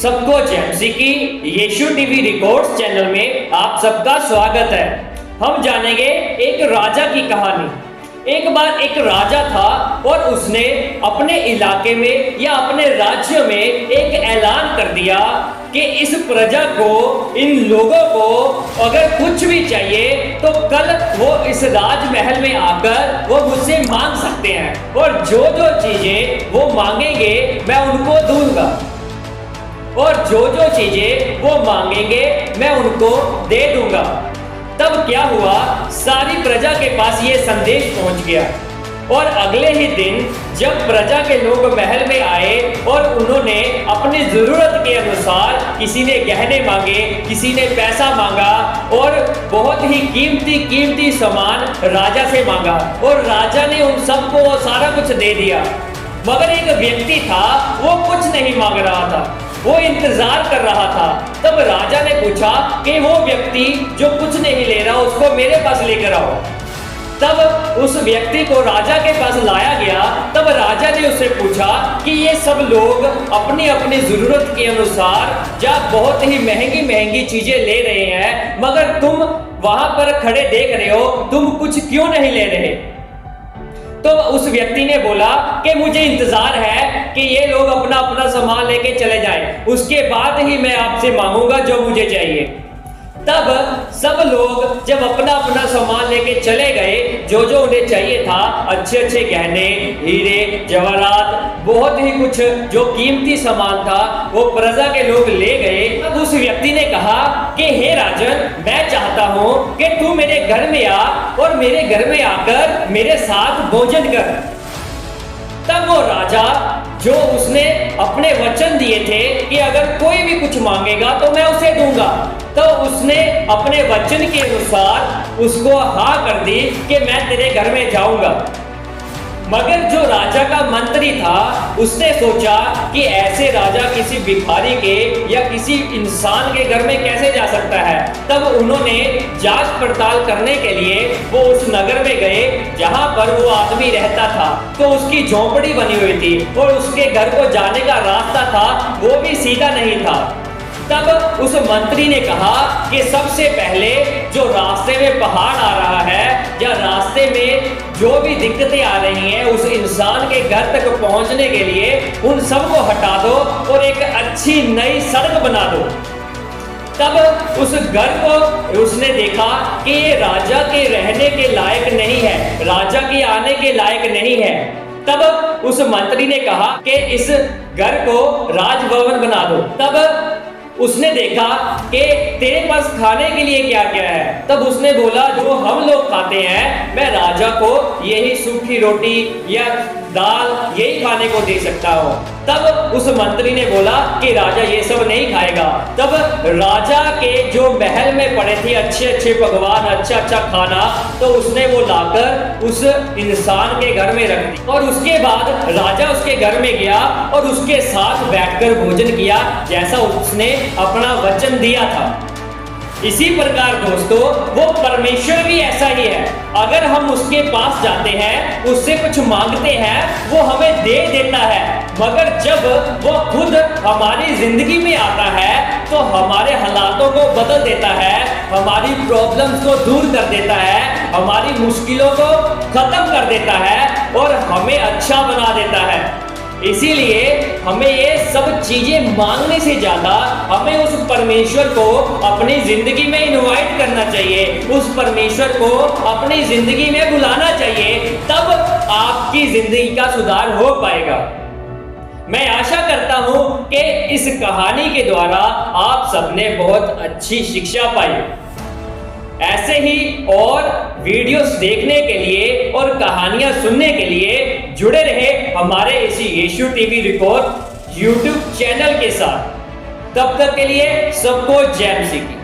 सबको जेएमसी की यीशु TV records channel में आप सबका स्वागत है। हम जानेंगे एक राजा की कहानी। एक बार एक राजा था और उसने अपने इलाके में या अपने राज्य में एक ऐलान कर दिया कि इस प्रजा को, इन लोगों को अगर कुछ भी चाहिए तो कल वो इस राजमहल में आकर वो मुझसे मांग सकते हैं और जो जो चीजें वो मांगेंगे मैं उनको दूंगा और जो जो चीजें वो मांगेंगे मैं उनको दे दूंगा। तब क्या हुआ, सारी प्रजा के पास ये संदेश पहुंच गया और अगले ही दिन जब प्रजा के लोग महल में आए और उन्होंने अपनी जरूरत के अनुसार, किसी ने गहने मांगे, किसी ने पैसा मांगा और बहुत ही कीमती सामान राजा से मांगा और राजा ने उन सबको वो सारा कुछ दे दिया। मगर एक व्यक्ति था, वो कुछ नहीं मांग रहा था, वो इंतजार कर रहा था। तब राजा ने पूछा कि वो व्यक्ति जो कुछ नहीं ले रहा उसको मेरे पास लेकर आओ। तब उस व्यक्ति को राजा के पास लाया गया। तब राजा ने उससे पूछा कि ये सब लोग अपनी अपनी जरूरत के अनुसार या बहुत ही महंगी चीजें ले रहे हैं, मगर तुम वहां पर खड़े देख रहे हो, तुम कुछ क्यों नहीं ले रहे? तो उस व्यक्ति ने बोला कि मुझे इंतजार है कि ये लोग अपना अपना सामान लेके चले जाएं, उसके बाद ही मैं आपसे मांगूंगा जो मुझे चाहिए। तब सब लोग जब अपना अपना सामान लेके चले गए, जो जो उन्हें चाहिए था, अच्छे गहने, हीरे जवाहरात, बहुत ही कुछ जो कीमती सामान था वो प्रजा के लोग ले गए। तब उस व्यक्ति ने कहा कि हे राजन, मैं चाहता हूं कि तू मेरे घर में आ और मेरे घर में आकर मेरे साथ भोजन कर। तब वो राजा, जो उसने अपने वचन दिए थे कि अगर कोई भी कुछ मांगेगा तो मैं उसे दूंगा, तो उसने अपने वचन के अनुसार उसको हाँ कर दी कि मैं तेरे घर में जाऊंगा। मगर जो राजा का मंत्री था, उसने सोचा कि ऐसे राजा किसी भिखारी के या किसी इंसान के घर में कैसे जा सकता है। तब उन्होंने जांच पड़ताल करने के लिए वो उस नगर में गए जहां पर वो आदमी रहता था। तो उसकी झोंपड़ी बनी हुई थी और उसके घर को जाने का रास्ता था वो भी सीधा नहीं था। तब उस मंत्री ने कहा कि सबसे पहले जो रास्ते में पहाड़ आ रहा है या रास्ते में जो भी दिक्कतें आ रही हैं उस इंसान के घर तक पहुंचने के लिए उन सबको हटा दो और एक अच्छी नई सड़क बना दो। तब उस घर को उसने देखा कि ये राजा के रहने के लायक नहीं है, राजा के आने के लायक नहीं है। तब उस मंत्री ने कहा कि इस घर को राजभवन बना दो। तब उसने देखा कि तेरे पास खाने के लिए क्या क्या है। तब उसने बोला, जो हम लोग खाते हैं मैं राजा को यही सूखी रोटी या दाल यही खाने को दे सकता हूँ। तब उस मंत्री ने बोला कि राजा ये सब नहीं खाएगा। तब राजा के जो महल में पड़े थे अच्छे पकवान, अच्छा खाना, तो उसने वो लाकर उस इंसान के घर में रख दी और उसके बाद राजा उसके घर में गया और उसके साथ बैठकर भोजन किया जैसा उसने अपना वचन दिया था। इसी प्रकार दोस्तों, वो परमेश्वर भी ऐसा ही है। अगर हम उसके पास जाते हैं, उससे कुछ मांगते हैं, वो हमें दे देता है। मगर जब वो खुद हमारी जिंदगी में आता है तो हमारे हालातों को बदल देता है, हमारी प्रॉब्लम्स को दूर कर देता है, हमारी मुश्किलों को खत्म कर देता है और हमें अच्छा बना देता है। इसीलिए हमें ये सब चीजें मांगने से ज्यादा हमें उस परमेश्वर को अपनी जिंदगी में इनवाइट करना चाहिए, उस परमेश्वर को अपनी जिंदगी में बुलाना चाहिए। तब आपकी जिंदगी का सुधार हो पाएगा। मैं आशा करता हूं कि इस कहानी के द्वारा आप सबने बहुत अच्छी शिक्षा पाई। ऐसे ही और वीडियोस देखने के लिए और कहानियां सुनने के लिए जुड़े रहे हमारे इसी यीशु टीवी रिकॉर्ड यूट्यूब चैनल के साथ। तब तक के लिए सबको जेएमसी की।